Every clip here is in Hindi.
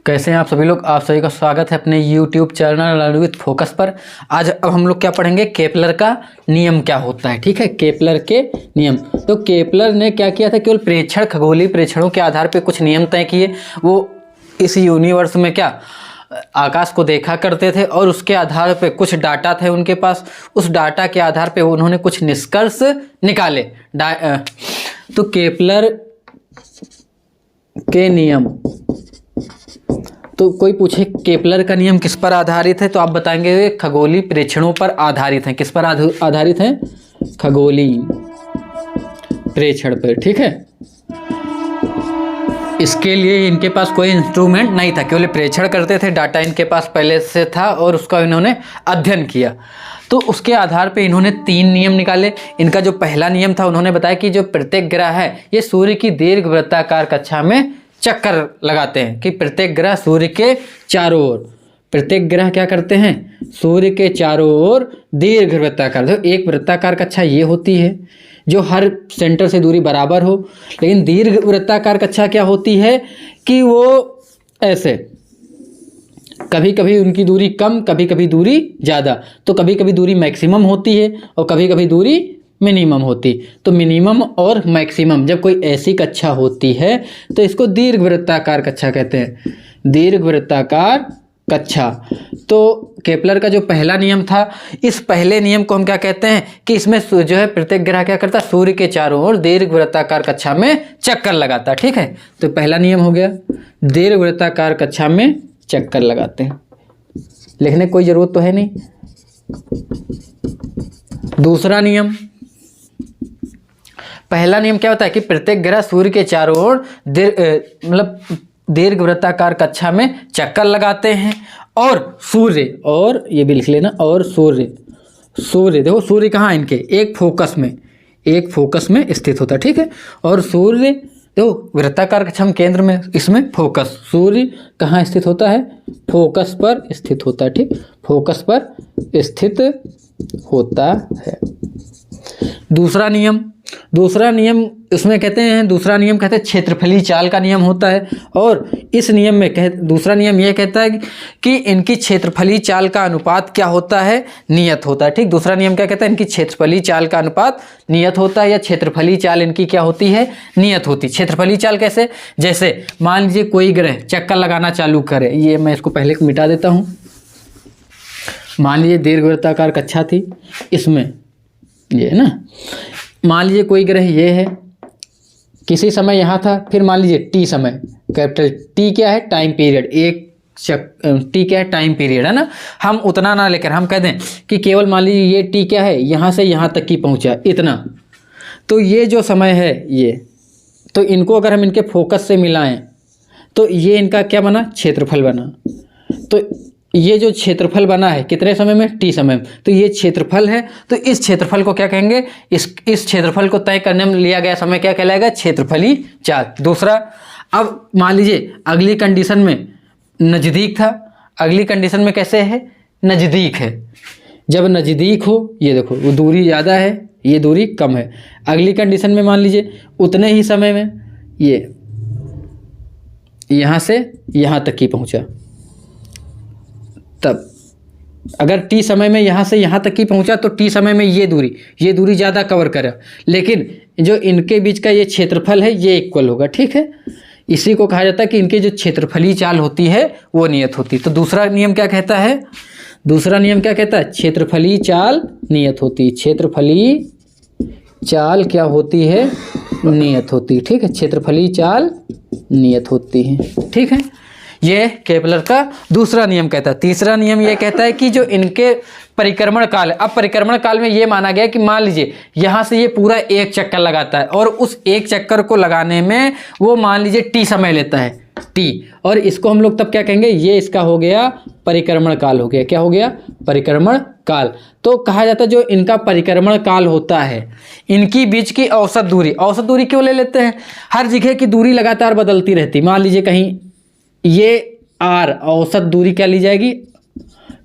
कैसे हैं आप सभी लोग। आप सभी का स्वागत है अपने YouTube channel learn with focus पर। आज अब हम लोग क्या पढ़ेंगे, केपलर का नियम क्या होता है। ठीक है, केपलर के नियम। तो केपलर ने क्या किया था, केवल प्रेक्षण, खगोलीय प्रेक्षणों के आधार पर कुछ नियम तय किए। वो इस यूनिवर्स में क्या आकाश को देखा करते थे और उसके आधार पे कुछ डाटा थे उनके पास। उस डाटा के आधार पे उन्होंने कुछ निष्कर्ष निकाले। तो केपलर के नियम, तो कोई पूछे केपलर का नियम किस पर आधारित है, तो आप बताएंगे खगोलीय प्रेक्षणों पर आधारित है। किस पर आधारित है? खगोलीय प्रेक्षण पर। ठीक है, इसके लिए इनके पास कोई इंस्ट्रूमेंट नहीं था, केवल प्रेक्षण करते थे। डाटा इनके पास पहले से था और उसका इन्होंने अध्ययन किया। तो उसके आधार पे इन्होंने 3 नियम निकाले। इनका जो पहला नियम था, उन्होंने बताया कि जो प्रत्येक ग्रह है ये सूर्य की दीर्घवृत्ताकार कक्षा में चक्कर लगाते हैं। कि प्रत्येक ग्रह सूर्य के चारों ओर, प्रत्येक ग्रह क्या करते हैं, सूर्य के चारों ओर दीर्घवृत्ताकार। तो एक वृत्ताकार कक्षा ये होती है जो हर सेंटर से दूरी बराबर हो। लेकिन दीर्घवृत्ताकार कक्षा क्या होती है कि वो ऐसे, कभी कभी उनकी दूरी कम, कभी कभी दूरी ज़्यादा। तो कभी कभी दूरी मैक्सिमम होती है और कभी कभी दूरी मिनिमम होती। तो मिनिमम और मैक्सिमम जब कोई ऐसी कक्षा होती है तो इसको दीर्घवृत्ताकार कक्षा कहते हैं। दीर्घवृत्ताकार कक्षा। तो केपलर का जो पहला नियम था, इस पहले नियम को हम क्या कहते हैं कि इसमें जो है प्रत्येक ग्रह क्या करता है, सूर्य के चारों ओर दीर्घवृत्ताकार कक्षा में चक्कर लगाता। ठीक है, तो पहला नियम हो गया, दीर्घवृत्ताकार कक्षा में चक्कर लगाते हैं। लिखने की कोई जरूरत तो है नहीं। दूसरा नियम, पहला नियम क्या होता है कि प्रत्येक ग्रह सूर्य के चारों ओर दीर्घवृत्ताकार कक्षा में चक्कर लगाते हैं। और सूर्य, और ये भी लिख लेना, और सूर्य देखो, सूर्य कहाँ इनके एक फोकस में स्थित होता है। ठीक है, और सूर्य देखो वृत्ताकार कक्षा में केंद्र में, इसमें फोकस, सूर्य कहाँ स्थित होता है, फोकस पर स्थित होता है। ठीक, फोकस पर स्थित होता है। दूसरा नियम उसमें कहते हैं, दूसरा नियम कहते हैं क्षेत्रफलीय चाल का नियम होता है। और इस नियम में दूसरा नियम यह कहता है कि इनकी क्षेत्रफलीय चाल का अनुपात क्या होता है, नियत होता है। ठीक, दूसरा नियम क्या कहता है, इनकी क्षेत्रफलीय चाल का अनुपात नियत होता है, या क्षेत्रफलीय चाल इनकी क्या होती है, नियत होती है। क्षेत्रफलीय चाल कैसे, जैसे मान लीजिए कोई ग्रह चक्कर लगाना चालू करे, ये मैं इसको पहले मिटा देता हूँ। मान लीजिए दीर्घवृत्ताकार कक्षा थी, इसमें ये ना, मान लीजिए कोई ग्रह ये है, किसी समय यहाँ था, फिर मान लीजिए टी समय, कैपिटल टी क्या है, टाइम पीरियड, टी क्या है, टाइम पीरियड है ना। हम उतना ना लेकर हम कह दें कि केवल मान लीजिए ये टी क्या है, यहाँ से यहाँ तक की पहुँचा इतना। तो ये जो समय है ये, तो इनको अगर हम इनके फोकस से मिलाएं तो ये इनका क्या बना, क्षेत्रफल बना। तो ये जो क्षेत्रफल बना है कितने समय में, टी समय में, तो ये क्षेत्रफल है। तो इस क्षेत्रफल को क्या कहेंगे, इस क्षेत्रफल को तय करने में लिया गया समय क्या कहलाएगा, क्षेत्रफलीय चाल। दूसरा, अब मान लीजिए अगली कंडीशन में नज़दीक था, अगली कंडीशन में कैसे है, नज़दीक है। जब नज़दीक हो, ये देखो वो दूरी ज़्यादा है, ये दूरी कम है। अगली कंडीशन में मान लीजिए उतने ही समय में ये यहाँ से यहाँ तक की पहुँचा। तब अगर टी समय में यहाँ से यहाँ तक की पहुँचा तो टी समय में ये दूरी ज़्यादा कवर करा, लेकिन जो इनके बीच का ये क्षेत्रफल है ये इक्वल होगा। ठीक है, इसी को कहा जाता है कि इनके जो क्षेत्रफलीय चाल होती है वो नियत होती है। तो दूसरा नियम क्या कहता है, क्षेत्रफलीय चाल नियत होती है। क्षेत्रफलीय चाल क्या होती है, नियत होती है। ठीक है, क्षेत्रफलीय चाल नियत होती है। ठीक है, ये केपलर का दूसरा नियम कहता है। तीसरा नियम ये कहता है कि जो इनके परिक्रमण काल है, अब परिक्रमण काल में ये माना गया कि मान लीजिए यहाँ से ये पूरा एक चक्कर लगाता है और उस एक चक्कर को लगाने में वो मान लीजिए टी समय लेता है, टी, और इसको हम लोग तब क्या कहेंगे, ये इसका हो गया परिक्रमण काल हो गया। क्या हो गया, परिक्रमण काल। तो कहा जाता है जो इनका परिक्रमण काल होता है, इनकी बीच की औसत दूरी क्यों ले लेते हैं, हर जगह की दूरी लगातार बदलती रहती। मान लीजिए कहीं ये आर औसत दूरी क्या ली जाएगी,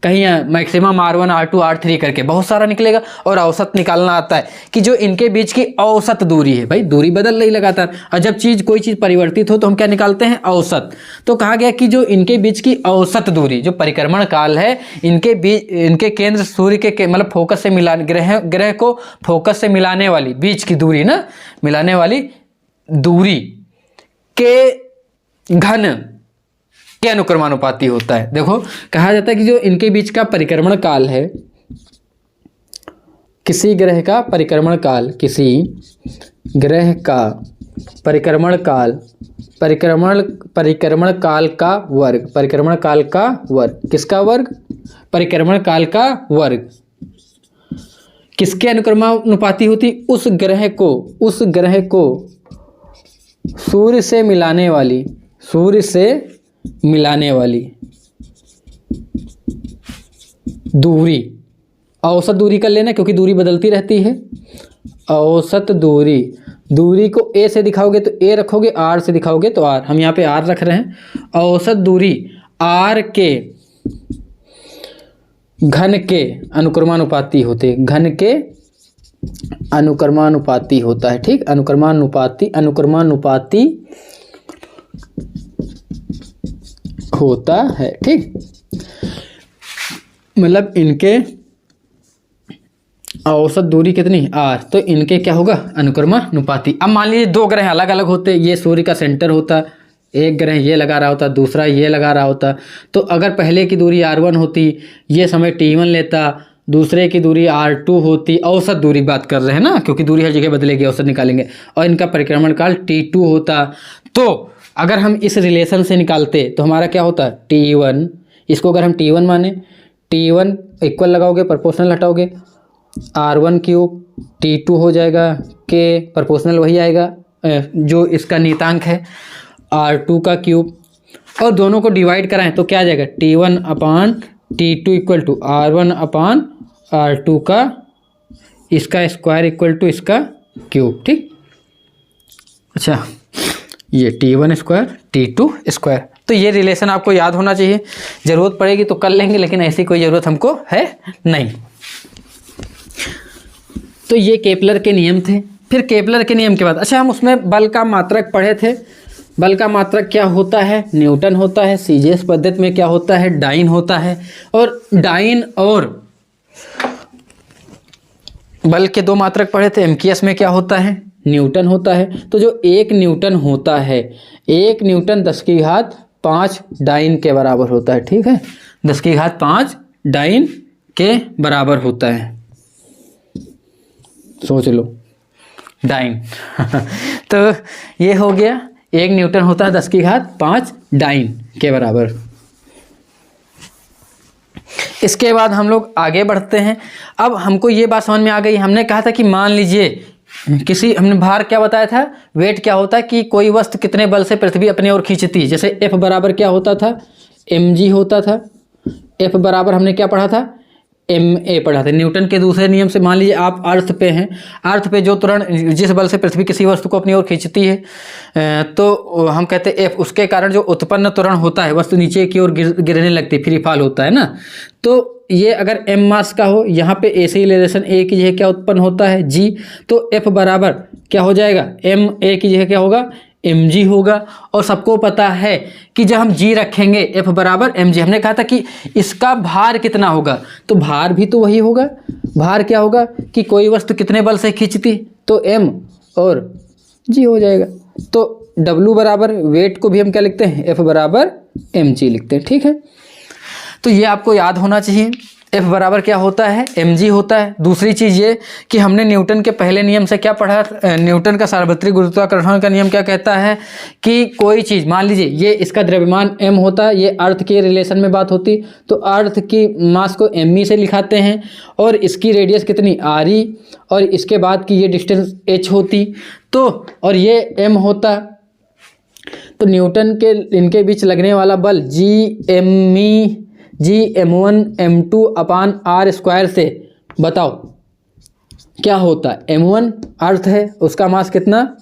कहीं मैक्सिमम R1 R2 R3 करके बहुत सारा निकलेगा, और औसत निकालना आता है कि जो इनके बीच की औसत दूरी है। भाई दूरी बदल रही लगातार, और जब कोई चीज़ परिवर्तित हो तो हम क्या निकालते हैं, औसत। तो कहा गया कि जो इनके बीच की औसत दूरी, जो परिक्रमण काल है इनके बीच, इनके केंद्र सूर्य के मतलब फोकस से मिला, ग्रह को फोकस से मिलाने वाली बीच की दूरी ना, मिलाने वाली दूरी के घन के अनुक्रमानुपाती होता है। देखो कहा जाता है कि जो इनके बीच का परिक्रमण काल है, किसी ग्रह का परिक्रमण काल, किसी ग्रह का परिक्रमण काल, परिक्रमण काल का वर्ग, परिक्रमण काल का वर्ग, किसका वर्ग, परिक्रमण काल का वर्ग किसके अनुक्रमानुपाती होती, उस ग्रह को सूर्य से मिलाने वाली दूरी, औसत दूरी कर लेना क्योंकि दूरी बदलती रहती है। औसत दूरी को ए से दिखाओगे तो ए रखोगे, आर से दिखाओगे तो आर, हम यहाँ पे आर रख रहे हैं। औसत दूरी आर के घन के अनुक्रमानुपाती होते, घन के अनुक्रमानुपाती होता है। ठीक, अनुक्रमानुपाती होता है। ठीक, मतलब इनके औसत दूरी कितनी, आर, तो इनके क्या होगा, अनुक्रमानुपाती। अब मान लीजिए दो ग्रह अलग अलग होते, ये सूर्य का सेंटर होता, एक ग्रह ये लगा रहा होता, दूसरा ये लगा रहा होता, तो अगर पहले की दूरी R1 होती, ये समय T1 लेता, दूसरे की दूरी R2 होती, औसत दूरी बात कर रहे हैं ना, क्योंकि दूरी हर जगह बदलेगी, औसत निकालेंगे, और इनका परिक्रमण काल T2 होता। तो अगर हम इस रिलेशन से निकालते तो हमारा क्या होता, T1, इसको अगर हम T1 माने, T1 इक्वल लगाओगे, प्रोपोर्शनल हटाओगे, R1 क्यूब T2 हो जाएगा, के प्रोपोर्शनल वही आएगा जो इसका नियतांक है, R2 का क्यूब, और दोनों को डिवाइड कराएं तो क्या आ जाएगा, T1 upon T2 equal to R1 upon R2 का इसका स्क्वायर इक्वल टू इसका क्यूब। ठीक, अच्छा ये T1 स्क्वायर T2 स्क्वायर, तो ये रिलेशन आपको याद होना चाहिए, ज़रूरत पड़ेगी तो कर लेंगे, लेकिन ऐसी कोई ज़रूरत हमको है नहीं। तो ये केपलर के नियम थे। फिर केपलर के नियम के बाद अच्छा हम उसमें बल का मात्रक पढ़े थे। बल का मात्रक क्या होता है, न्यूटन होता है। सीजीएस पद्धति में क्या होता है, डाइन होता है। और डाइन और बल के दो मात्रक पढ़े थे। एमकेएस में क्या होता है, न्यूटन होता है। तो जो 1 न्यूटन होता है, 1 न्यूटन 10⁵ डाइन के बराबर होता है। ठीक है, 10⁵ डाइन के बराबर होता है, सोच लो डाइन तो ये हो गया, 1 न्यूटन होता है 10⁵ डाइन के बराबर। इसके बाद हम लोग आगे बढ़ते हैं। अब हमको ये बात समझ में आ गई, हमने कहा था कि मान लीजिए किसी, हमने भार क्या बताया था, वेट क्या होता है कि कोई वस्तु कितने बल से पृथ्वी अपने ओर खींचती है। जैसे F बराबर क्या होता था, mg होता था। F बराबर हमने क्या पढ़ा था, ma पढ़ा था। न्यूटन के दूसरे नियम से मान लीजिए आप अर्थ पे हैं, अर्थ पे जो त्वरण, जिस बल से पृथ्वी किसी वस्तु को अपनी ओर खींचती है तो हम कहते हैं F, उसके कारण जो उत्पन्न त्वरण होता है, वस्तु नीचे की ओर गिरने लगती है, फ्री फॉल होता है ना। तो ये अगर m मास का हो, यहाँ पे एक्सीलरेशन a की जगह क्या उत्पन्न होता है, g, तो F बराबर क्या हो जाएगा, ma की जगह क्या होगा, mg होगा। और सबको पता है कि जब हम g रखेंगे F बराबर mg, हमने कहा था कि इसका भार कितना होगा, तो भार भी तो वही होगा। भार क्या होगा कि कोई वस्तु कितने बल से खींचती, तो m और g हो जाएगा। तो w बराबर वेट को भी हम क्या लिखते हैं, F बराबर mg लिखते हैं। ठीक है, तो ये आपको याद होना चाहिए। F बराबर क्या होता है, mg होता है। दूसरी चीज़ ये कि हमने न्यूटन के पहले नियम से क्या पढ़ा, न्यूटन का सार्वत्रिक गुरुत्वाकर्षण का नियम क्या कहता है कि कोई चीज़, मान लीजिए ये इसका द्रव्यमान m होता है, ये अर्थ के रिलेशन में बात होती, तो अर्थ की मास को me से लिखाते हैं, और इसकी रेडियस कितनी re, और इसके बाद की ये डिस्टेंस h होती, तो और ये m होता। तो न्यूटन के इनके बीच लगने वाला बल Gm1 m2 अपान r स्क्वायर से बताओ क्या होता है। m1 अर्थ है, उसका मास कितना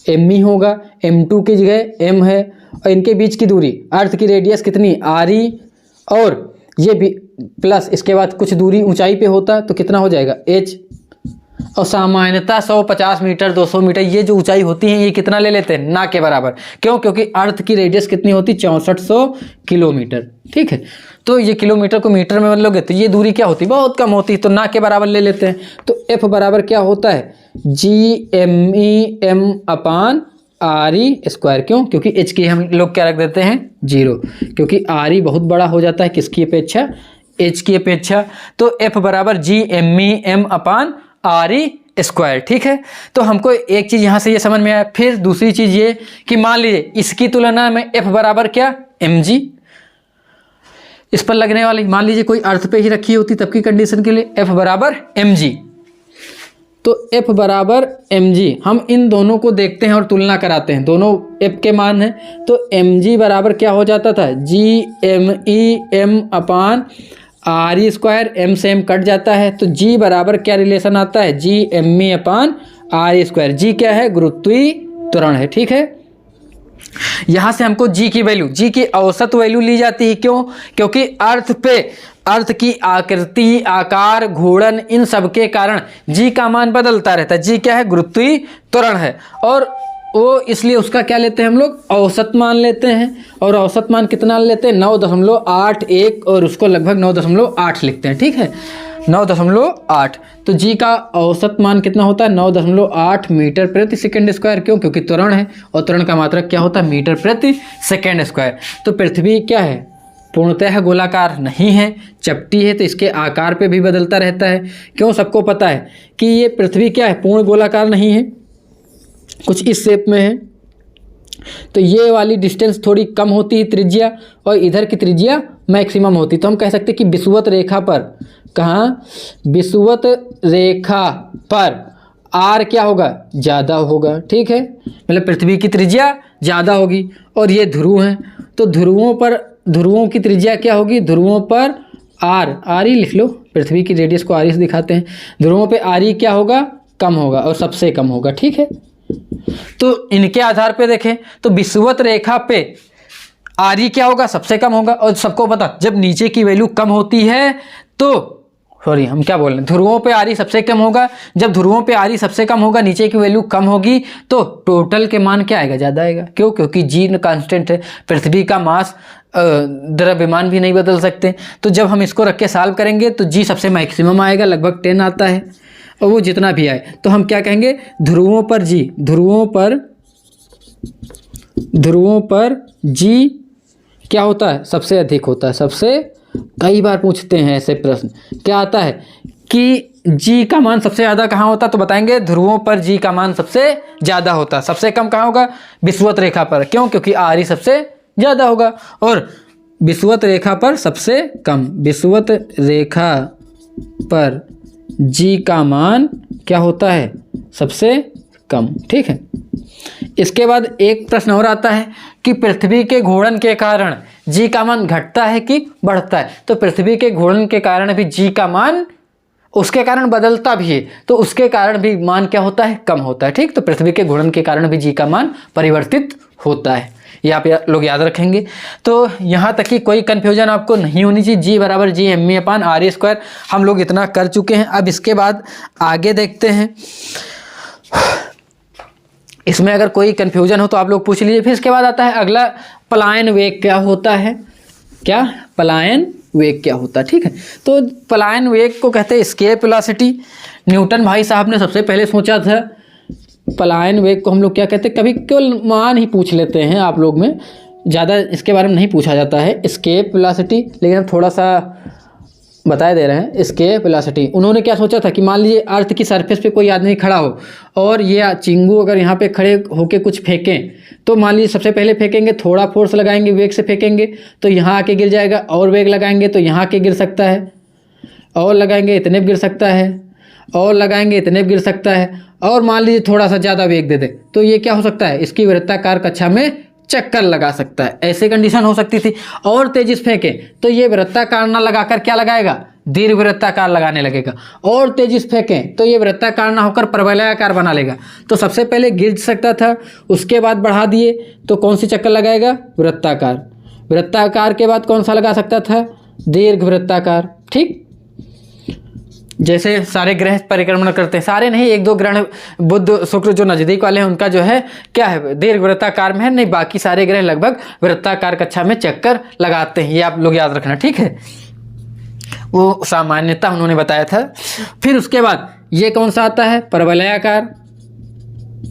me होगा, m2 की जगह m है, और इनके बीच की दूरी, अर्थ की रेडियस कितनी re, और ये भी प्लस इसके बाद कुछ दूरी ऊंचाई पे होता तो कितना हो जाएगा h, और सामान्यतः 150 मीटर 200 मीटर ये जो ऊंचाई होती है ये कितना ले लेते हैं, ना के बराबर। क्यों? क्योंकि अर्थ की रेडियस कितनी होती, 6400 किलोमीटर। ठीक है, तो ये किलोमीटर को मीटर में बदलोगे तो ये दूरी क्या होती, बहुत कम होती है, तो ना के बराबर ले लेते हैं। तो एफ बराबर क्या होता है, GME/RE²। क्यों? क्योंकि एच की हम लोग क्या रख देते हैं 0, क्योंकि RE बहुत बड़ा हो जाता है किसकी अपेक्षा, एच की अपेक्षा। तो एफ बराबर GME/RE²। ठीक है, तो हमको एक चीज़ यहाँ से ये समझ में आया। फिर दूसरी चीज़ ये कि मान लीजिए इसकी तुलना में एफ बराबर क्या, mg, इस पर लगने वाली मान लीजिए कोई अर्थ पे ही रखी होती तब की कंडीशन के लिए एफ बराबर mg। तो f बराबर mg, हम इन दोनों को देखते हैं और तुलना कराते हैं, दोनों f के मान हैं। तो mg बराबर क्या हो जाता था, GME/RE²। m से m कट जाता है तो g बराबर क्या रिलेशन आता है, GME/RE²। g क्या है, गुरुत्वीय त्वरण है। ठीक है, यहाँ से हमको g की वैल्यू, g की औसत वैल्यू ली जाती है। क्यों? क्योंकि अर्थ पे अर्थ की आकृति, आकार, घूर्णन, इन सब के कारण g का मान बदलता रहता है। g क्या है, गुरुत्वीय त्वरण है, और वो इसलिए उसका क्या लेते हैं हम लोग, औसत मान लेते हैं। और औसत मान कितना लेते हैं, 9.81, और उसको लगभग 9.8 लिखते हैं। ठीक है, 9.8। तो जी का औसत मान कितना होता है, 9.8 मीटर प्रति सेकंड स्क्वायर। क्यों? क्योंकि त्वरण है, और त्वरण का मात्रक क्या होता है, मीटर प्रति सेकंड स्क्वायर। तो पृथ्वी क्या है, पूर्णतः गोलाकार नहीं है, चपटी है, तो इसके आकार पे भी बदलता रहता है। क्यों? सबको पता है कि ये पृथ्वी क्या है, पूर्ण गोलाकार नहीं है, कुछ इस शेप में है। तो ये वाली डिस्टेंस थोड़ी कम होती है त्रिज्या, और इधर की त्रिज्या मैक्सिमम होती। तो हम कह सकते हैं कि विषुवत रेखा पर, कहाँ, विषुवत रेखा पर r क्या होगा, ज़्यादा होगा। ठीक है, मतलब पृथ्वी की त्रिज्या ज़्यादा होगी। और ये ध्रुव हैं, तो ध्रुवों पर, ध्रुवों की त्रिज्या क्या होगी, ध्रुवों पर r ही लिख लो, पृथ्वी की रेडियस को r से दिखाते हैं। ध्रुवों पे r क्या होगा, कम होगा, और सबसे कम होगा। ठीक है, तो इनके आधार पे देखें तो विषुवत रेखा पे आरी क्या होगा, सबसे कम होगा। और सबको पता जब नीचे की वैल्यू कम होती है तो, सॉरी हम क्या बोल रहे हैं, ध्रुवों पे आरी सबसे कम होगा। जब ध्रुवों पे आरी सबसे कम होगा, नीचे की वैल्यू कम होगी, तो टोटल के मान क्या आएगा, ज़्यादा आएगा। क्यों? क्योंकि जी कांस्टेंट है, पृथ्वी का मास द्रव्यमान भी नहीं बदल सकते। तो जब हम इसको रख के सॉल्व करेंगे तो जी सबसे मैक्सिमम आएगा, लगभग 10 आता है, और वो जितना भी आए तो हम क्या कहेंगे, ध्रुवों पर जी, ध्रुवों पर जी क्या होता है, सबसे अधिक होता है। सबसे, कई बार पूछते हैं ऐसे प्रश्न, क्या आता है कि जी का मान सबसे ज़्यादा कहाँ होता है, तो बताएंगे ध्रुवों पर जी का मान सबसे ज़्यादा होता है। सबसे कम कहाँ होगा, विषुवत रेखा पर। क्यों? क्योंकि आर ही सबसे ज़्यादा होगा। और विषुवत रेखा पर सबसे कम, विषुवत रेखा पर जी का मान क्या होता है, सबसे कम। ठीक है, इसके बाद एक प्रश्न और आता है कि पृथ्वी के घूर्णन के कारण जी का मान घटता है कि बढ़ता है। तो पृथ्वी के घूर्णन के कारण भी जी का मान उसके कारण बदलता भी है, तो उसके कारण भी मान क्या होता है, कम होता है। ठीक, तो पृथ्वी के घूर्णन के कारण भी जी का मान परिवर्तित होता है, ये आप लोग याद रखेंगे। तो यहाँ तक कि कोई कन्फ्यूजन आपको नहीं होनी चाहिए। जी बराबर GME/RE² हम लोग इतना कर चुके हैं। अब इसके बाद आगे देखते हैं, इसमें अगर कोई कन्फ्यूजन हो तो आप लोग पूछ लीजिए। फिर इसके बाद आता है अगला, पलायन वेग क्या होता है, क्या पलायन वेग क्या होता है। ठीक है, तो पलायन वेग को कहते हैं एस्केप वेलोसिटी। न्यूटन भाई साहब ने सबसे पहले सोचा था पलायन वेग को हम लोग क्या कहते हैं, कभी केवल मान ही पूछ लेते हैं आप लोग में, ज़्यादा इसके बारे में नहीं पूछा जाता है एस्केप वेलोसिटी, लेकिन हम थोड़ा सा बता दे रहे हैं। एस्केप वेलोसिटी उन्होंने क्या सोचा था कि मान लीजिए अर्थ की सरफेस पे कोई आदमी खड़ा हो और ये चिंगू अगर यहाँ पे खड़े होके कुछ फेंकें, तो मान लीजिए सबसे पहले फेंकेंगे, थोड़ा फोर्स लगाएंगे, वेग से फेंकेंगे तो यहाँ आके गिर जाएगा, और वेग लगाएंगे तो यहाँ आके गिर सकता है, और लगाएंगे इतने गिर सकता है, और लगाएंगे इतने गिर सकता है, और मान लीजिए थोड़ा सा ज़्यादा वेग दे दे तो ये क्या हो सकता है, इसकी वृत्ताकार कक्षा में चक्कर लगा सकता है। ऐसे कंडीशन हो सकती थी। और तेजी से फेंके तो ये वृत्ताकार ना लगाकर क्या लगाएगा, दीर्घ वृत्ताकार लगाने लगेगा। और तेजी से फेंकें तो ये वृत्ताकार ना होकर परवलयाकार बना लेगा। तो सबसे पहले गिर सकता था, उसके बाद बढ़ा दिए तो कौन सी चक्कर लगाएगा, वृत्ताकार। वृत्ताकार के बाद कौन सा लगा सकता था, दीर्घवृत्ताकार, ठीक। जैसे सारे ग्रह परिक्रमण करते हैं, सारे नहीं, एक दो ग्रह बुध शुक्र जो नजदीक वाले हैं उनका जो है क्या है, दीर्घवृत्ताकार में है, नहीं बाकी सारे ग्रह लगभग वृत्ताकार कक्षा में चक्कर लगाते हैं, ये आप लोग याद रखना, ठीक है। वो सामान्यता उन्होंने बताया था। फिर उसके बाद ये कौन सा आता है, परवलयाकार,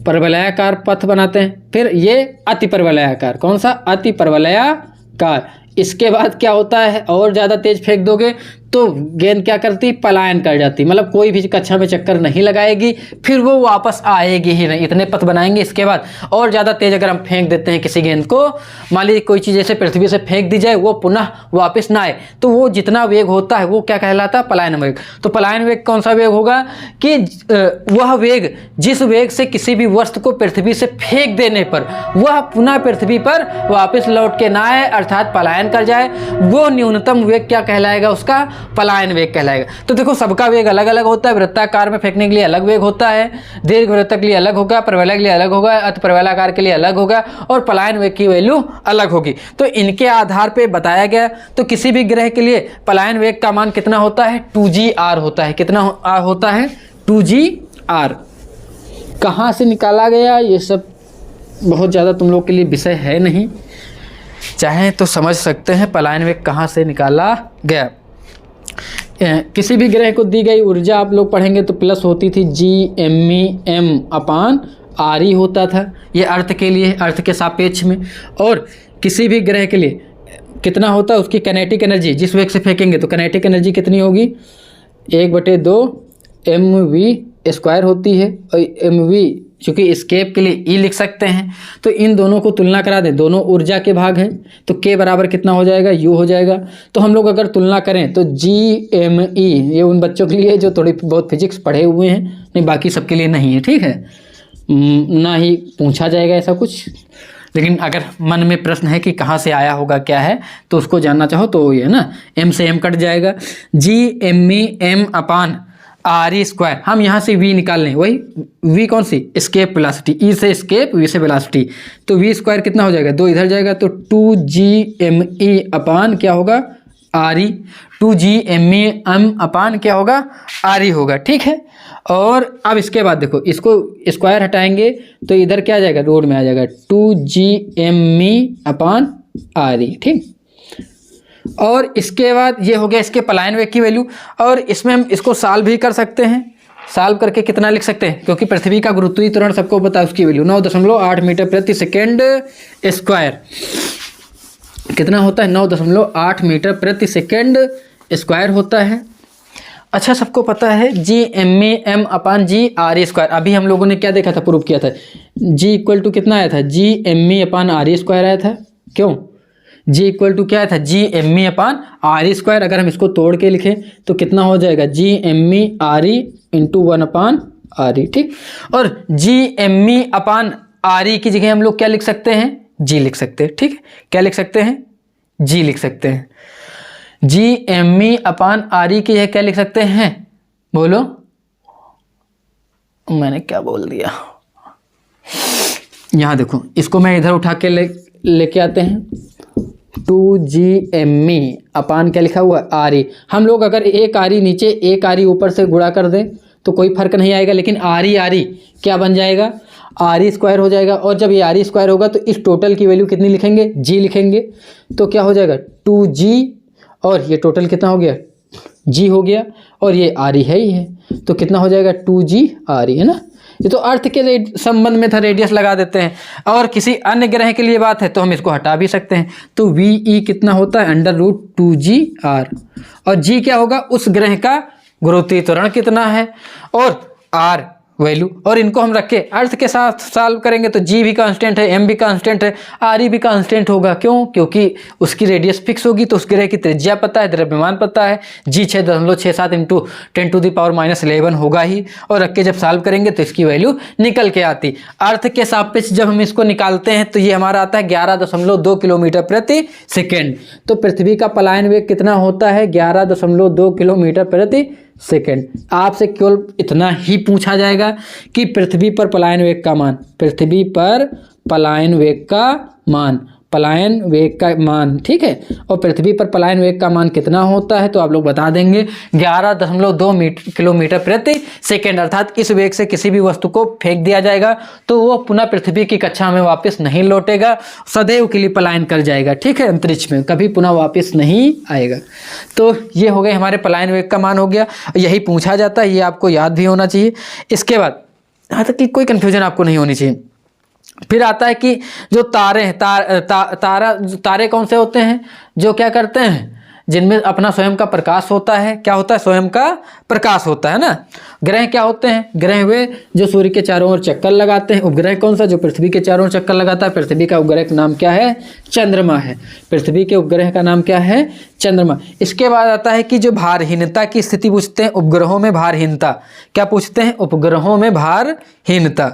परवलयाकार पथ बनाते हैं। फिर ये अति परवलयाकार, कौन सा, अति परवलयाकार। इसके बाद क्या होता है, और ज़्यादा तेज फेंक दोगे तो गेंद क्या करती, पलायन कर जाती, मतलब कोई भी कक्षा में चक्कर नहीं लगाएगी, फिर वो वापस आएगी ही नहीं। इतने पथ बनाएंगे। इसके बाद और ज़्यादा तेज अगर हम फेंक देते हैं किसी गेंद को, मान लीजिए कोई चीज़ जैसे पृथ्वी से फेंक दी जाए, वो पुनः वापस ना आए, तो वो जितना वेग होता है वो क्या कहलाता है, पलायन वेग। तो पलायन वेग कौन सा वेग होगा कि वह वेग जिस वेग से किसी भी वस्तु को पृथ्वी से फेंक देने पर वह पुनः पृथ्वी पर वापस लौट के ना आए, अर्थात पलायन कर जाए, वो न्यूनतम वेग क्या कहलाएगा, उसका पलायन वेग कहलाएगा। तो देखो सबका वेग अलग अलग होता है, वृत्ताकार में फेंकने के लिए अलग वेग होता है, दीर्घवृत्त के लिए अलग होगा, परवलय के लिए अलग होगा, अति परवलयाकार के लिए अलग होगा, और पलायन वेग की वैल्यू अलग होगी। तो इनके आधार पे बताया गया। तो किसी भी ग्रह के लिए पलायन वेग का मान कितना होता है, 2gr होता है। कितना होता है, 2gr। कहाँ से निकाला गया, ये सब बहुत ज़्यादा तुम लोग के लिए विषय है नहीं, चाहे तो समझ सकते हैं पलायन वेग कहाँ से निकाला गया। किसी भी ग्रह को दी गई ऊर्जा आप लोग पढ़ेंगे तो प्लस होती थी Gm/r होता था, ये अर्थ के लिए, अर्थ के सापेक्ष में। और किसी भी ग्रह के लिए कितना होता है, उसकी काइनेटिक एनर्जी, जिस वेग से फेंकेंगे तो काइनेटिक एनर्जी कितनी होगी, 1/2 mv² होती है। और mv चूँकि स्केप के लिए E लिख सकते हैं, तो इन दोनों को तुलना करा दें, दोनों ऊर्जा के भाग हैं, तो K बराबर कितना हो जाएगा, U हो जाएगा। तो हम लोग अगर तुलना करें तो Gme, ये उन बच्चों के लिए जो थोड़ी बहुत फिजिक्स पढ़े हुए हैं, नहीं बाकी सबके लिए नहीं है, ठीक है, ना ही पूछा जाएगा ऐसा कुछ। लेकिन अगर मन में प्रश्न है कि कहाँ से आया होगा क्या है, तो उसको जानना चाहो तो ये ना M से M कट जाएगा, Gme/m/r²। हम यहाँ से v निकाल लें, वही v कौन सी, स्केप वेलोसिटी, E से स्केप, v से वेलोसिटी, तो v² कितना हो जाएगा, 2 इधर जाएगा, तो 2gme/ क्या होगा, re, 2gme/ क्या होगा, re होगा, ठीक है। और अब इसके बाद देखो, इसको स्क्वायर हटाएंगे तो इधर क्या आ जाएगा, रोड में आ जाएगा, 2gme/re, ठीक। और इसके बाद ये हो गया इसके पलायन वेग की वैल्यू। और इसमें हम इसको सॉल्व भी कर सकते हैं, सॉल्व करके कितना लिख सकते हैं, क्योंकि पृथ्वी का गुरुत्वीय त्वरण सबको पता है, उसकी वैल्यू 9.8 मीटर प्रति सेकेंड स्क्वायर। कितना होता है, 9.8 मीटर प्रति सेकेंड स्क्वायर होता है। अच्छा, सबको पता है Gme/g/r²। अभी हम लोगों ने क्या देखा था, प्रूव किया था, G इक्वल टू कितना आया था, Gme/r² आया था। क्यों, G इक्वल टू क्या आया था, Gme/r²। अगर हम इसको तोड़ के लिखें तो कितना हो जाएगा, Gme/re × 1/re, ठीक। और Gme/re की जगह हम लोग क्या लिख सकते हैं, G लिख सकते हैं, ठीक है। क्या लिख सकते हैं, G लिख सकते हैं। Gme/re की जगह क्या लिख सकते हैं, बोलो, मैंने क्या बोल दिया, यहाँ देखो, इसको मैं इधर उठा के लेके आते हैं, 2gme/ क्या लिखा हुआ है, re। हम लोग अगर एक re नीचे एक re ऊपर से गुणा कर दें तो कोई फर्क नहीं आएगा, लेकिन re क्या बन जाएगा, re² हो जाएगा। और जब ये re² होगा तो इस टोटल की वैल्यू कितनी लिखेंगे, g लिखेंगे, तो क्या हो जाएगा, 2g, और ये टोटल कितना हो गया, g हो गया, और ये re है ही है, तो कितना हो जाएगा, 2g re, है ना। ये तो अर्थ के संबंध में था, रेडियस लगा देते हैं। और किसी अन्य ग्रह के लिए बात है तो हम इसको हटा भी सकते हैं, तो ve कितना होता है, √2gr। और g क्या होगा, उस ग्रह का गुरुत्वीय त्वरण कितना है, और r वैल्यू, और इनको हम रख के अर्थ के साथ सॉल्व करेंगे तो g भी कांस्टेंट है, m भी कांस्टेंट है, re भी कांस्टेंट होगा। क्यों, क्योंकि उसकी रेडियस फिक्स होगी, तो उस ग्रह की त्रिज्या पता है, द्रव्यमान पता है, g 6.67 × 10⁻11 होगा ही। और रख के जब सॉल्व करेंगे तो इसकी वैल्यू निकल के आती। अर्थ के सापेक्ष जब हम इसको निकालते हैं तो ये हमारा आता है 11.2 किलोमीटर प्रति सेकेंड। तो पृथ्वी का पलायन वेग कितना होता है, 11.2 किलोमीटर प्रति सेकेंड। आपसे केवल इतना ही पूछा जाएगा कि पृथ्वी पर पलायन वेग का मान, पृथ्वी पर पलायन वेग का मान पलायन वेग का मान, ठीक है। और पृथ्वी पर पलायन वेग का मान कितना होता है तो आप लोग बता देंगे 11.2 किलोमीटर प्रति सेकेंड, अर्थात इस वेग से किसी भी वस्तु को फेंक दिया जाएगा तो वो पुनः पृथ्वी की कक्षा में वापस नहीं लौटेगा, सदैव के लिए पलायन कर जाएगा, ठीक है, अंतरिक्ष में कभी पुनः वापस नहीं आएगा। तो ये हो गए हमारे पलायन वेग का मान हो गया, यही पूछा जाता है, ये आपको याद भी होना चाहिए। इसके बाद यहाँ तक कि कोई कन्फ्यूजन आपको नहीं होनी चाहिए। फिर आता है कि जो तारे हैं, तारे कौन से होते हैं, जो क्या करते हैं, जिनमें अपना स्वयं का प्रकाश होता है। क्या होता है? स्वयं का प्रकाश होता है ना। ग्रह क्या होते हैं? ग्रह वे जो सूर्य के चारों ओर चक्कर लगाते हैं। उपग्रह कौन सा? जो पृथ्वी के चारों ओर चक्कर लगाता है। पृथ्वी का उपग्रह का नाम क्या है? चंद्रमा है। पृथ्वी के उपग्रह का नाम क्या है? चंद्रमा। इसके बाद आता है कि जो भारहीनता की स्थिति पूछते हैं, उपग्रहों में भारहीनता। क्या पूछते हैं? उपग्रहों में भारहीनता,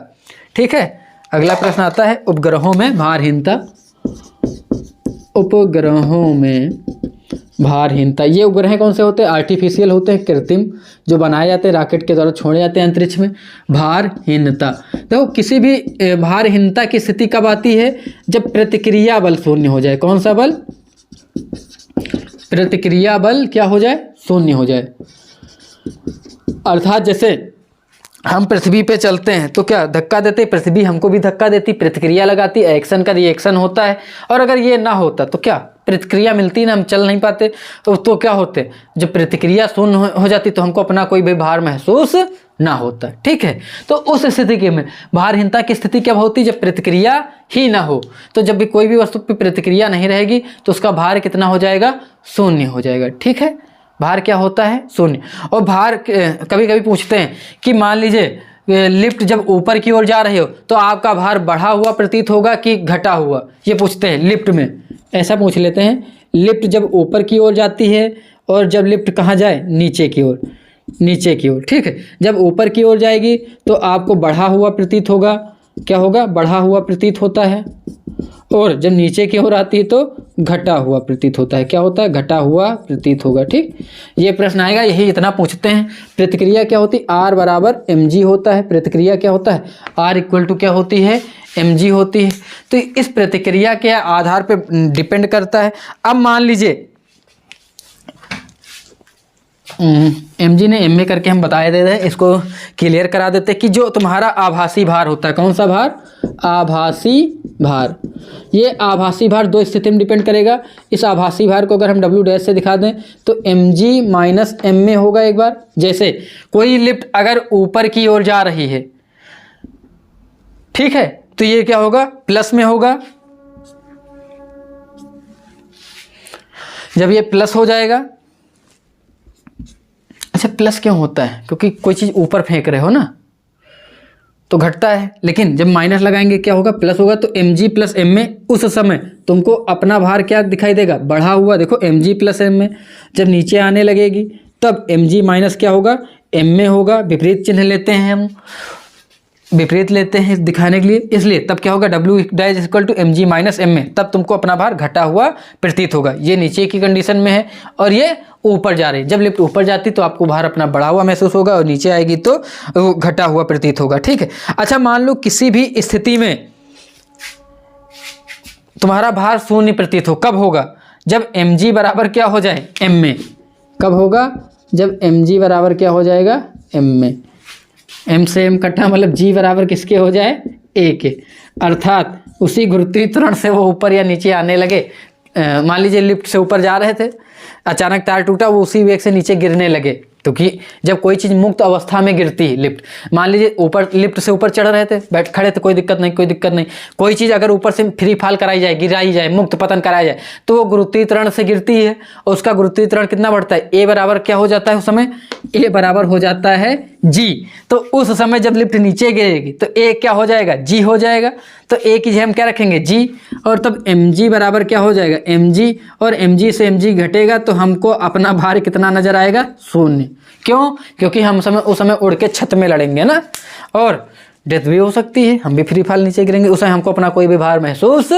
ठीक है। अगला प्रश्न आता है उपग्रहों में भारहीनता। उपग्रहों में भारहीनता, ये उपग्रह कौन से होते हैं? आर्टिफिशियल होते हैं, कृत्रिम, जो बनाए जाते हैं, रॉकेट के द्वारा छोड़े जाते हैं अंतरिक्ष में। भारहीनता, देखो किसी भी भारहीनता की स्थिति कब आती है? जब प्रतिक्रिया बल शून्य हो जाए। कौन सा बल? प्रतिक्रिया बल क्या हो जाए? शून्य हो जाए। अर्थात जैसे हम पृथ्वी पे चलते हैं तो क्या धक्का देते, पृथ्वी हमको भी धक्का देती, प्रतिक्रिया लगाती, एक्शन का रिएक्शन होता है। और अगर ये ना होता तो क्या प्रतिक्रिया मिलती ना, हम चल नहीं पाते। तो क्या होते, जब प्रतिक्रिया शून्य हो जाती तो हमको अपना कोई भी भार महसूस ना होता, ठीक है। तो उस स्थिति में भारहीनता की स्थिति कब होती? जब प्रतिक्रिया ही ना हो। तो जब भी कोई भी वस्तु की प्रतिक्रिया नहीं रहेगी तो उसका भार कितना हो जाएगा? शून्य हो जाएगा, ठीक है। भार क्या होता है? शून्य। और भार कभी कभी पूछते हैं कि मान लीजिए लिफ्ट जब ऊपर की ओर जा रहे हो तो आपका भार बढ़ा हुआ प्रतीत होगा कि घटा हुआ, ये पूछते हैं लिफ्ट में। ऐसा पूछ लेते हैं, लिफ्ट जब ऊपर की ओर जाती है और जब लिफ्ट कहाँ जाए? नीचे की ओर, नीचे की ओर, ठीक है। जब ऊपर की ओर जाएगी तो आपको बढ़ा हुआ प्रतीत होगा। क्या होगा? बढ़ा हुआ प्रतीत होता है। और जब नीचे की ओर आती है तो घटा हुआ प्रतीत होता है। क्या होता है? घटा हुआ प्रतीत होगा, ठीक। ये प्रश्न आएगा, यही इतना पूछते हैं। प्रतिक्रिया क्या होती है? आर बराबर mg होता है। प्रतिक्रिया क्या होता है? आर इक्वल टू क्या होती है? mg होती है। तो इस प्रतिक्रिया के आधार पर डिपेंड करता है। अब मान लीजिए mg ने ma करके हम बताए दे रहे हैं, इसको क्लियर करा देते हैं कि जो तुम्हारा आभासी भार होता है, कौन सा भार? आभासी भार। ये आभासी भार दो स्थिति में डिपेंड करेगा। इस आभासी भार को अगर हम w डैश से दिखा दें तो mg माइनस ma होगा। एक बार जैसे कोई लिफ्ट अगर ऊपर की ओर जा रही है, ठीक है, तो ये क्या होगा? प्लस में होगा। जब ये प्लस हो जाएगा, अच्छा प्लस क्यों होता है? क्योंकि कोई चीज़ ऊपर फेंक रहे हो ना तो घटता है, लेकिन जब माइनस लगाएंगे क्या होगा? प्लस होगा। तो mg प्लस ma, उस समय तुमको अपना भार क्या दिखाई देगा? बढ़ा हुआ। देखो mg प्लस ma, जब नीचे आने लगेगी तब mg माइनस क्या होगा? ma होगा। विपरीत चिन्ह लेते हैं हम, विपरीत लेते हैं दिखाने के लिए, इसलिए तब क्या होगा? w dash equal to mg minus ma, तब तुमको अपना भार घटा हुआ प्रतीत होगा। ये नीचे की कंडीशन में है और ये ऊपर जा रही। जब लिफ्ट ऊपर जाती तो आपको भार अपना बढ़ा हुआ महसूस होगा और नीचे आएगी तो घटा हुआ प्रतीत होगा, ठीक है। अच्छा मान लो किसी भी स्थिति में तुम्हारा भार शून्य प्रतीत हो, कब होगा? जब mg बराबर क्या हो जाए? ma। कब होगा? जब mg बराबर क्या हो जाएगा? ma। m से m कटा मतलब g बराबर किसके हो जाए? a के। अर्थात उसी गुरुत्वीय त्वरण से वो ऊपर या नीचे आने लगे। मान लीजिए लिफ्ट से ऊपर जा रहे थे, अचानक तार टूटा, वो उसी वेग से नीचे गिरने लगे। क्योंकि जब कोई चीज़ मुक्त अवस्था में गिरती है, लिफ्ट मान लीजिए ऊपर, लिफ्ट से ऊपर चढ़ रहे थे, बैठ खड़े थे, कोई दिक्कत नहीं, कोई दिक्कत नहीं। कोई चीज़ अगर ऊपर से फ्री फॉल कराई जाए, गिराई जाए, मुक्त पतन कराया जाए तो वो गुरुत्वीय त्वरण से गिरती है और उसका गुरुत्वीय त्वरण कितना बढ़ता है? a बराबर क्या हो जाता है उस समय? a बराबर हो जाता है g। तो उस समय जब लिफ्ट नीचे गिरेगी तो a क्या हो जाएगा? g हो जाएगा। तो a की जगह हम क्या रखेंगे? g। और तब mg बराबर क्या हो जाएगा? mg। और mg से mg घटेगा तो हमको अपना भार कितना नजर आएगा? शून्य। क्यों? क्योंकि हम उस समय उड़ के छत में लड़ेंगे ना, और डेथ भी हो सकती है, हम भी फ्री फॉल नीचे गिरेंगे, उस समय हमको अपना कोई भी भार महसूस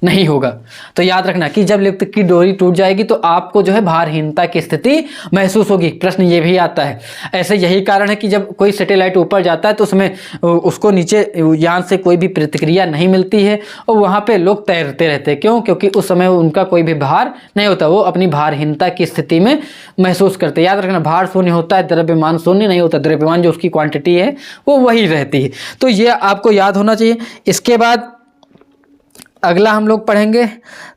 नहीं होगा। तो याद रखना कि जब लिफ्ट की डोरी टूट जाएगी तो आपको जो है भारहीनता की स्थिति महसूस होगी। प्रश्न ये भी आता है। ऐसे यही कारण है कि जब कोई सैटेलाइट ऊपर जाता है तो उसमें उसको नीचे यान से कोई भी प्रतिक्रिया नहीं मिलती है और वहाँ पे लोग तैरते रहते हैं। क्यों? क्योंकि उस समय उनका कोई भी भार नहीं होता, वो अपनी भारहीनता की स्थिति में महसूस करते हैं। याद रखना, भार शून्य होता है, द्रव्यमान शून्य नहीं होता। द्रव्यमान जो उसकी क्वांटिटी है वो वही रहती है। तो ये आपको याद होना चाहिए। इसके बाद अगला हम लोग पढ़ेंगे,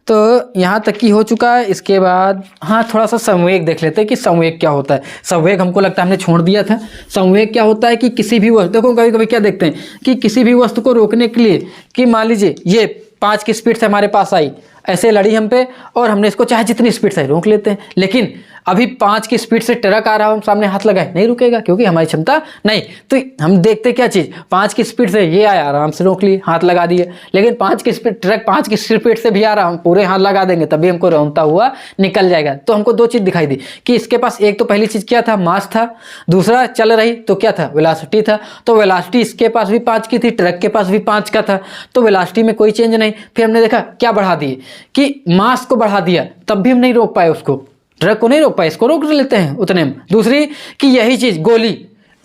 तो यहाँ तक की हो चुका है। इसके बाद हाँ, थोड़ा सा संवेग देख लेते हैं कि संवेग क्या होता है। संवेग हमको लगता है हमने छोड़ दिया था। संवेग क्या होता है कि किसी भी वस्तु, देखो कभी कभी क्या देखते हैं कि किसी भी वस्तु को रोकने के लिए, कि मान लीजिए ये 5 की स्पीड से हमारे पास आई, ऐसे लड़ी हम पे और हमने इसको चाहे जितनी स्पीड से रोक लेते हैं। लेकिन अभी 5 की स्पीड से ट्रक आ रहा हो, हम सामने हाथ लगाए, नहीं रुकेगा क्योंकि हमारी क्षमता नहीं। तो हम देखते क्या चीज़, 5 की स्पीड से ये आया, आराम से रोक लिए, हाथ लगा दिए। लेकिन 5 की स्पीड, ट्रक 5 की स्पीड से भी आ रहा, हम पूरे हाथ लगा देंगे तभी हमको रौंदता हुआ निकल जाएगा। तो हमको 2 चीज़ दिखाई दी कि इसके पास एक तो पहली चीज़ क्या था, मास था। दूसरा चल रही तो क्या था, वेलोसिटी था। तो वेलोसिटी इसके पास भी 5 की थी, ट्रक के पास भी 5 का था। तो वेलोसिटी में कोई चेंज नहीं। फिर हमने देखा क्या बढ़ा दिए कि मास को बढ़ा दिया, तब भी हम नहीं रोक पाए उसको, ट्रक को नहीं रोक पाए, इसको रोक लेते हैं उतने में। दूसरी कि यही चीज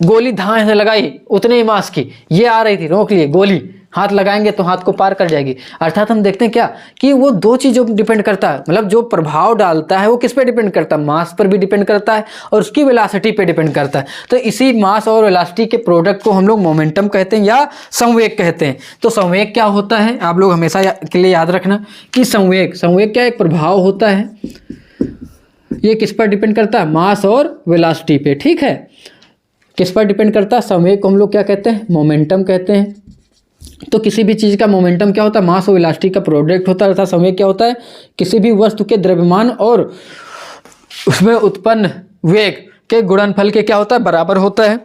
गोली धाए से लगाई उतने ही मास की, ये आ रही थी, रोक लिए। गोली हाथ लगाएंगे तो हाथ को पार कर जाएगी। अर्थात हम देखते हैं क्या कि वो 2 चीज़ों पर डिपेंड करता है, मतलब जो प्रभाव डालता है वो किस पे डिपेंड करता है, मास पर भी डिपेंड करता है और उसकी वेलोसिटी पे डिपेंड करता है। तो इसी मास और वेलोसिटी के प्रोडक्ट को हम लोग मोमेंटम कहते हैं या संवेग कहते हैं। तो संवेग क्या होता है, आप लोग हमेशा के लिए याद रखना कि संवेग क्या एक प्रभाव होता है। ये किस पर डिपेंड करता है, मास और वेलोसिटी पे। ठीक है, किस पर डिपेंड करता है, संवेग को हम लोग क्या कहते हैं, मोमेंटम कहते हैं। तो किसी भी चीज़ का मोमेंटम क्या होता है, मास और वेलोसिटी का प्रोडक्ट होता है। अर्थात संवेग क्या होता है, किसी भी वस्तु के द्रव्यमान और उसमें उत्पन्न वेग के गुणनफल के क्या होता है, बराबर होता है।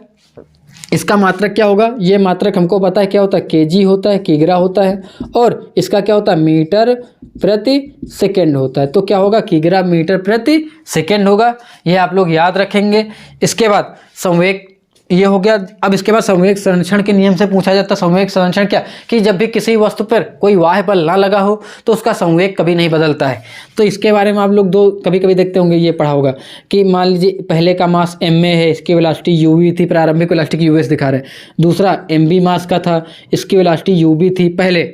इसका मात्रक क्या होगा, ये मात्रक हमको पता है क्या होता है, केजी होता है, किग्रा होता है। और इसका क्या होता है, मीटर प्रति सेकेंड होता है। तो क्या होगा, किग्रा मीटर प्रति सेकेंड होगा। ये आप लोग याद रखेंगे। इसके बाद संवेग ये हो गया। अब इसके बाद संवेग संरक्षण के नियम से पूछा जाता है। संवेग संरक्षण क्या, कि जब भी किसी वस्तु पर कोई बाह्य बल ना लगा हो तो उसका संवेग कभी नहीं बदलता है। तो इसके बारे में आप लोग कभी कभी देखते होंगे, ये पढ़ा होगा कि मान लीजिए पहले का मास एम है, इसकी वेलोसिटी यूवी थी, प्रारंभिक वेलोसिटी यूएस दिखा रहे हैं। दूसरा एमबी मास का था, इसकी वेलोसिटी यूबी थी पहले।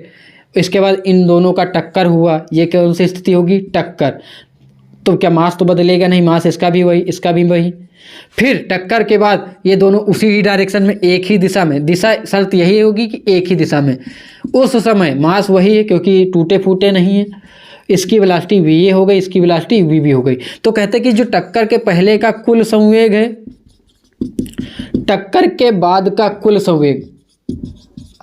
इसके बाद इन दोनों का टक्कर हुआ, ये कौन सी स्थिति होगी, टक्कर। तो क्या मास तो बदलेगा नहीं, मास इसका भी वही, इसका भी वही। फिर टक्कर के बाद ये दोनों उसी ही डायरेक्शन में, एक ही दिशा में, दिशा शर्त यही होगी कि एक ही दिशा में। उस समय मास वही है क्योंकि टूटे फूटे नहीं है। इसकी वेलोसिटी वी हो गई, इसकी वेलोसिटी वी भी हो गई। तो कहते हैं कि जो टक्कर के पहले का कुल संवेग है, टक्कर के बाद का कुल संवेग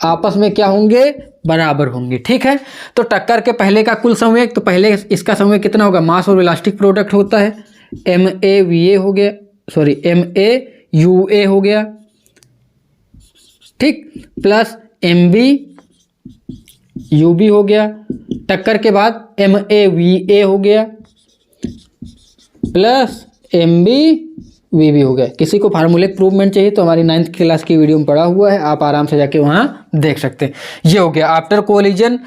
आपस में क्या होंगे, बराबर होंगे। ठीक है, तो टक्कर के पहले का कुल संवेग, तो पहले इसका संवेग कितना होगा, मास और वेलोसिटी प्रोडक्ट होता है, एम ए वी ए हो गया, sorry M A U A हो गया, ठीक, plus M B U B हो गया। टक्कर के बाद एम ए वी ए हो गया प्लस एम बी वी भी हो गया। किसी को फार्मूले प्रूवमेंट चाहिए तो हमारी 9th क्लास की वीडियो में पढ़ा हुआ है, आप आराम से जाके वहाँ देख सकते हैं। ये हो गया after collision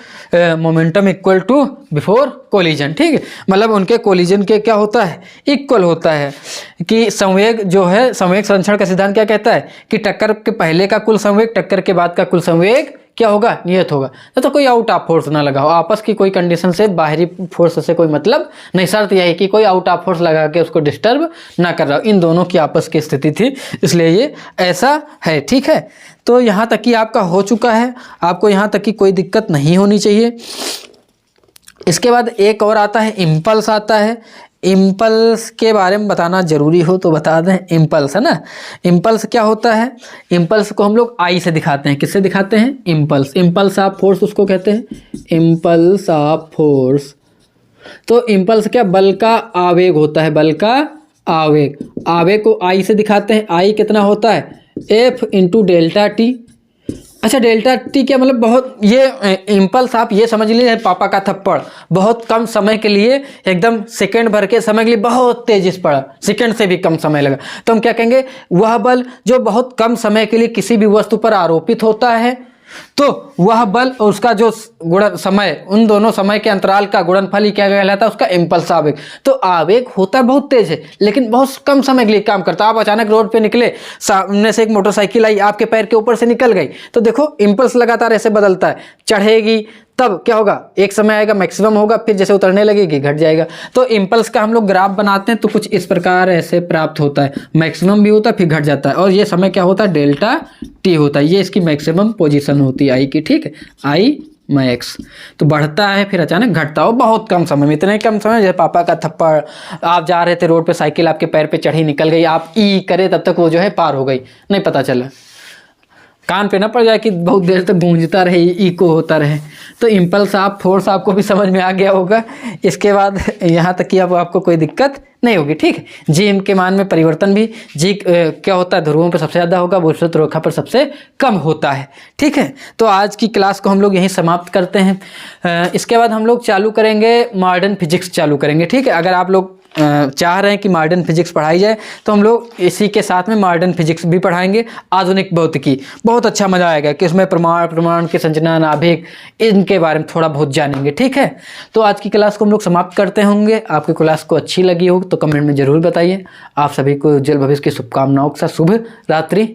momentum equal to before collision. ठीक है, मतलब उनके कोलिजन के क्या होता है, इक्वल होता है। कि संवेग जो है, संवेग संरक्षण का सिद्धांत क्या कहता है कि टक्कर के पहले का कुल संवेग टक्कर के बाद का कुल संवेग क्या होगा, नियत होगा। तो कोई आउट ऑफ फोर्स ना लगा हो, आपस की कोई कंडीशन से, बाहरी फोर्स से कोई मतलब नहीं। शर्त यह है कि कोई आउट ऑफ फोर्स लगा के उसको डिस्टर्ब ना कर रहा हो। इन दोनों की आपस की स्थिति थी, इसलिए ये ऐसा है। ठीक है, तो यहाँ तक कि आपका हो चुका है, आपको यहाँ तक कि कोई दिक्कत नहीं होनी चाहिए। इसके बाद एक और आता है, इम्पल्स आता है। इम्पल्स के बारे में बताना जरूरी हो तो बता दें, इम्पल्स है ना। इम्पल्स क्या होता है, इम्पल्स को हम लोग आई से दिखाते हैं। किससे दिखाते हैं, इम्पल्स। इम्पल्स ऑफ फोर्स उसको कहते हैं, इम्पल्स ऑफ फोर्स। तो इम्पल्स क्या, बल का आवेग होता है, बल का आवेग। आवेग को आई से दिखाते हैं। आई कितना होता है, एफ इंटू डेल्टा टी। अच्छा, डेल्टा टी क्या मतलब, बहुत ये इम्पल्स आप ये समझ लीजिए पापा का थप्पड़, बहुत कम समय के लिए, एकदम सेकंड भर के समय के लिए बहुत तेजी से पड़ा, सेकंड से भी कम समय लगा, तो हम क्या कहेंगे, वह बल जो बहुत कम समय के लिए किसी भी वस्तु पर आरोपित होता है तो तो वह बल और उसका जो गुणन समय, उन दोनों समय के अंतराल का गुणनफल ही क्या कहलाता है, उसका इम्पल्स आवेग। तो आवेग होता है बहुत तेज है, लेकिन बहुत कम समय के लिए काम करता है। आप अचानक रोड पे निकले, सामने से एक मोटरसाइकिल आई, आपके पैर के ऊपर से निकल गई, तो देखो इम्पल्स लगातार ऐसे बदलता है, चढ़ेगी तब क्या होगा, एक समय आएगा मैक्सिमम होगा, फिर जैसे उतरने लगेगी घट जाएगा। तो इम्पल्स का हम लोग ग्राफ बनाते हैं तो कुछ इस प्रकार ऐसे प्राप्त होता है, मैक्सिमम भी होता है फिर घट जाता है, और ये समय क्या होता है, डेल्टा टी होता है। ये इसकी मैक्सिमम पोजीशन होती है आई की, ठीक है, आई मैक्स। तो बढ़ता है फिर अचानक घटता हो बहुत कम समय में, इतने कम समय जैसे पापा का थप्पड़, आप जा रहे थे रोड पे, साइकिल आपके पैर पे चढ़ी निकल गई, आप ई करे तब तक वो जो है पार हो गई, नहीं पता चला, कान पे ना पड़ जाए कि बहुत देर तक गूंजता रहे, इको होता रहे। तो इम्पल्स आप फोर्स आपको भी समझ में आ गया होगा। इसके बाद यहाँ तक कि अब आपको कोई दिक्कत नहीं होगी, ठीक है। जी के मान में परिवर्तन भी जी क्या होता है, ध्रुवों पर सबसे ज़्यादा होगा, विषुवत रेखा पर सबसे कम होता है, ठीक है। तो आज की क्लास को हम लोग यहीं समाप्त करते हैं। इसके बाद हम लोग चालू करेंगे मॉडर्न फिजिक्स चालू करेंगे, ठीक है। अगर आप लोग चाह रहे हैं कि मॉडर्न फिजिक्स पढ़ाई जाए तो हम लोग इसी के साथ में मॉडर्न फिजिक्स भी पढ़ाएंगे, आधुनिक भौतिकी, बहुत अच्छा मजा आएगा कि उसमें प्रमाण की संरचना, नाभिक, इनके बारे में थोड़ा बहुत जानेंगे, ठीक है। तो आज की क्लास को हम लोग समाप्त करते होंगे। आपकी क्लास को अच्छी लगी हो तो कमेंट में ज़रूर बताइए। आप सभी को उज्जवल भविष्य की शुभकामनाओं के साथ शुभ रात्रि।